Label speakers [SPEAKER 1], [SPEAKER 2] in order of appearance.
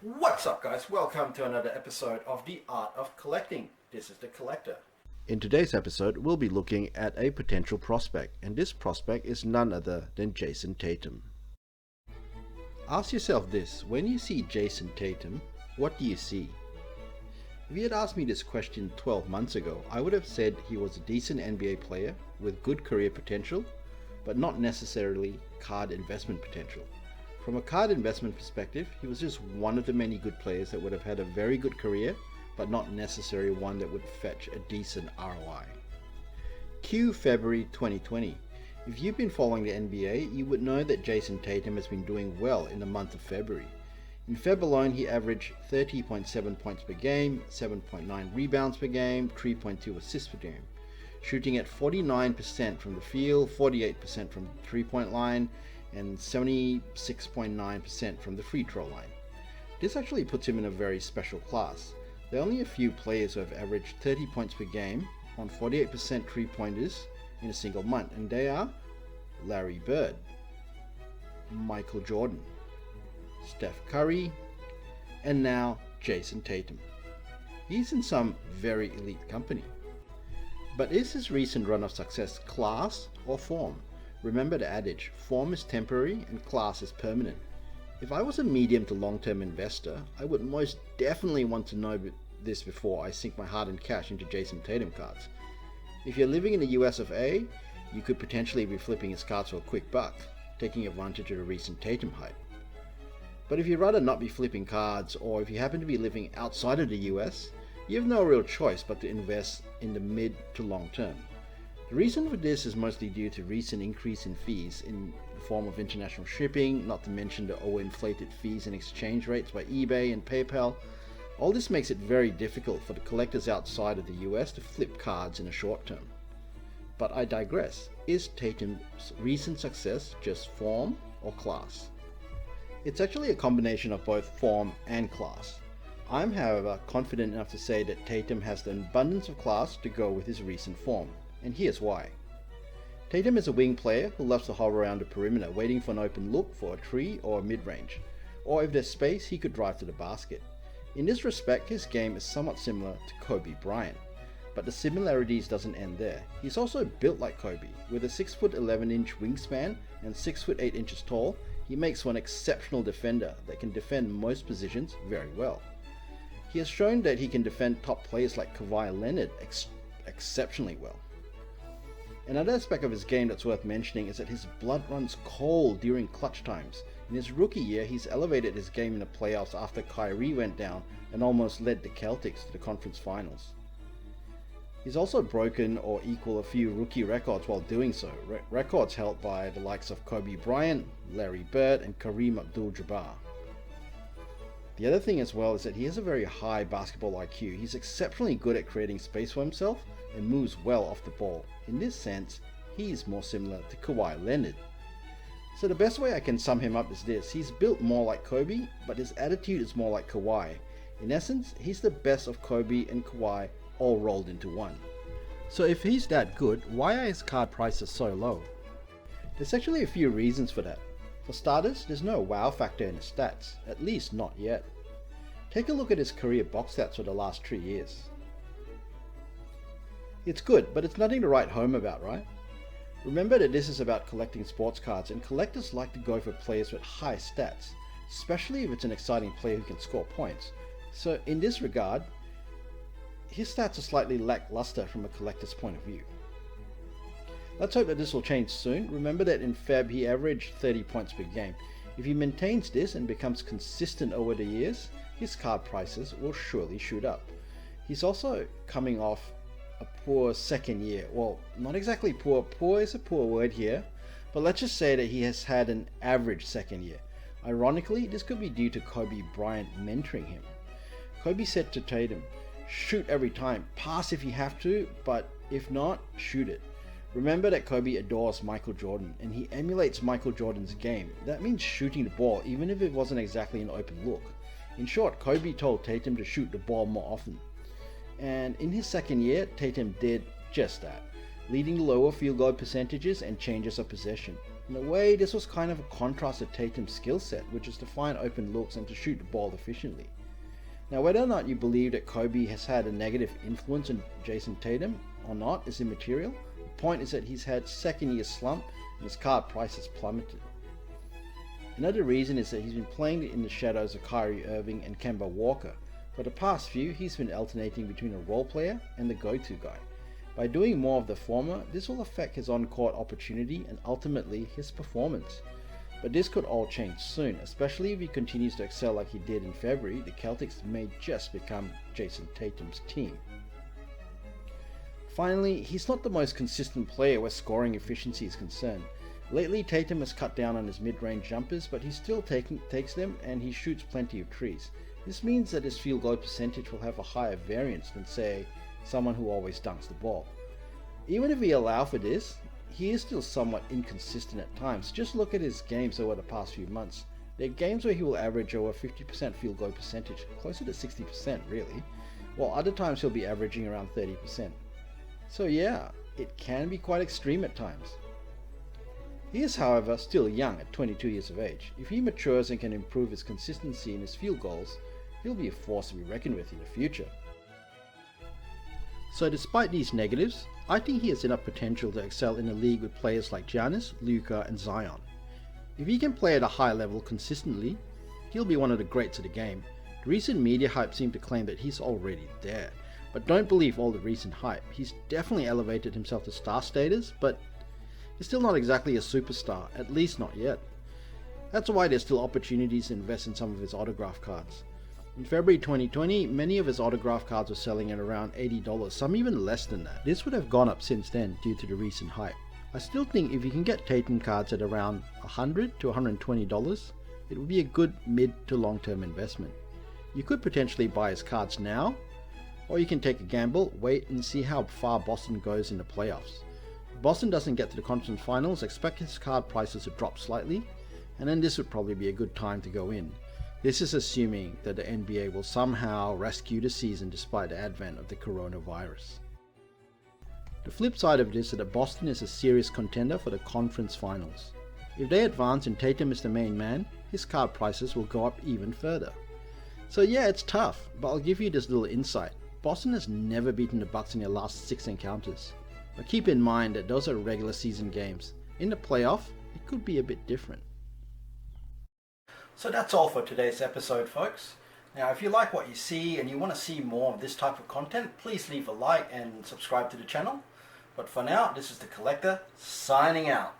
[SPEAKER 1] What's up, guys? Welcome to another episode of The Art of Collecting. This is The Collector.
[SPEAKER 2] In today's episode, we'll be looking at a potential prospect, and this prospect is none other than Jayson Tatum. Ask yourself this: when you see Jayson Tatum, what do you see? If you had asked me this question 12 months ago, I would have said he was a decent NBA player with good career potential, but not necessarily card investment potential. From a card investment perspective, he was just one of the many good players that would have had a very good career, but not necessarily one that would fetch a decent ROI. Q February 2020. If you've been following the NBA, you would know that Jayson Tatum has been doing well in the month of February. In Feb alone, he averaged 30.7 points per game, 7.9 rebounds per game, 3.2 assists per game, shooting at 49% from the field, 48% from the three-point line, and 76.9% from the free throw line. This actually puts him in a very special class. There are only a few players who have averaged 30 points per game on 48% three-pointers in a single month, and they are Larry Bird, Michael Jordan, Steph Curry, and now Jayson Tatum. He's in some very elite company. But is his recent run of success class or form? Remember the adage, form is temporary and class is permanent. If I was a medium to long-term investor, I would most definitely want to know this before I sink my hard-earned cash into Jayson Tatum cards. If you're living in the US of A, you could potentially be flipping his cards for a quick buck, taking advantage of the recent Tatum hype. But if you'd rather not be flipping cards, or if you happen to be living outside of the US, you have no real choice but to invest in the mid to long term. The reason for this is mostly due to recent increase in fees in the form of international shipping, not to mention the overinflated fees and exchange rates by eBay and PayPal. All this makes it very difficult for the collectors outside of the US to flip cards in the short term. But I digress. Is Tatum's recent success just form or class? It's actually a combination of both form and class. I'm, however, confident enough to say that Tatum has an abundance of class to go with his recent form. And here's why. Tatum is a wing player who loves to hover around the perimeter waiting for an open look for a three or a mid-range, or if there's space he could drive to the basket. In this respect, his game is somewhat similar to Kobe Bryant, but the similarities doesn't end there. He's also built like Kobe. With a 6'11" wingspan and 6'8" tall, he makes one exceptional defender that can defend most positions very well. He has shown that he can defend top players like Kawhi Leonard exceptionally well. Another aspect of his game that's worth mentioning is that his blood runs cold during clutch times. In his rookie year, he's elevated his game in the playoffs after Kyrie went down and almost led the Celtics to the conference finals. He's also broken or equaled a few rookie records while doing so, records held by the likes of Kobe Bryant, Larry Bird, and Kareem Abdul-Jabbar. The other thing as well is that he has a very high basketball IQ. He's exceptionally good at creating space for himself and moves well off the ball. In this sense, he is more similar to Kawhi Leonard. So the best way I can sum him up is this: he's built more like Kobe, but his attitude is more like Kawhi. In essence, he's the best of Kobe and Kawhi all rolled into one. So if he's that good, why are his card prices so low? There's actually a few reasons for that. For starters, there's no wow factor in his stats, at least not yet. Take a look at his career box stats for the last 3 years. It's good, but it's nothing to write home about, right? Remember that this is about collecting sports cards, and collectors like to go for players with high stats, especially if it's an exciting player who can score points. So in this regard, his stats are slightly lackluster from a collector's point of view. Let's hope that this will change soon. Remember that in Feb he averaged 30 points per game. If he maintains this and becomes consistent over the years, his card prices will surely shoot up. He's also coming off a poor second year. Well, not exactly poor. Poor is a poor word here, but let's just say that he has had an average second year. Ironically, this could be due to Kobe Bryant mentoring him. Kobe said to Tatum, "Shoot every time, pass if you have to, but if not, shoot it." Remember that Kobe adores Michael Jordan, and he emulates Michael Jordan's game. That means shooting the ball, even if it wasn't exactly an open look. In short, Kobe told Tatum to shoot the ball more often. And in his second year, Tatum did just that, leading to lower field goal percentages and changes of possession. In a way, this was kind of a contrast to Tatum's skill set, which is to find open looks and to shoot the ball efficiently. Now, whether or not you believe that Kobe has had a negative influence on Jayson Tatum or not is immaterial. The point is that he's had second-year slump and his card price has plummeted. Another reason is that he's been playing in the shadows of Kyrie Irving and Kemba Walker. For the past few, he's been alternating between a role player and the go-to guy. By doing more of the former, this will affect his on-court opportunity and ultimately his performance. But this could all change soon, especially if he continues to excel like he did in February. The Celtics may just become Jayson Tatum's team. Finally, he's not the most consistent player where scoring efficiency is concerned. Lately, Tatum has cut down on his mid-range jumpers, but he still takes them and he shoots plenty of trees. This means that his field goal percentage will have a higher variance than, say, someone who always dunks the ball. Even if we allow for this, he is still somewhat inconsistent at times. Just look at his games over the past few months. There are games where he will average over 50% field goal percentage, closer to 60% really, while other times he'll be averaging around 30%. So yeah, it can be quite extreme at times. He is, however, still young at 22 years of age. If he matures and can improve his consistency in his field goals, he'll be a force to be reckoned with in the future. So despite these negatives, I think he has enough potential to excel in a league with players like Giannis, Luka and Zion. If he can play at a high level consistently, he'll be one of the greats of the game. The recent media hype seemed to claim that he's already there, but don't believe all the recent hype. He's definitely elevated himself to star status, but he's still not exactly a superstar, at least not yet. That's why there's still opportunities to invest in some of his autograph cards. In February 2020, many of his autograph cards were selling at around $80, some even less than that. This would have gone up since then due to the recent hype. I still think if you can get Tatum cards at around $100 to $120, it would be a good mid to long term investment. You could potentially buy his cards now, or you can take a gamble, wait and see how far Boston goes in the playoffs. If Boston doesn't get to the conference finals, expect his card prices to drop slightly, and then this would probably be a good time to go in. This is assuming that the NBA will somehow rescue the season despite the advent of the coronavirus. The flip side of this is that Boston is a serious contender for the conference finals. If they advance and Tatum is the main man, his card prices will go up even further. So yeah, it's tough, but I'll give you this little insight. Boston has never beaten the Bucks in their last 6 encounters. But keep in mind that those are regular season games. In the playoff, it could be a bit different.
[SPEAKER 1] So that's all for today's episode, folks. Now, if you like what you see and you want to see more of this type of content, please leave a like and subscribe to the channel. But for now, this is the Collector signing out.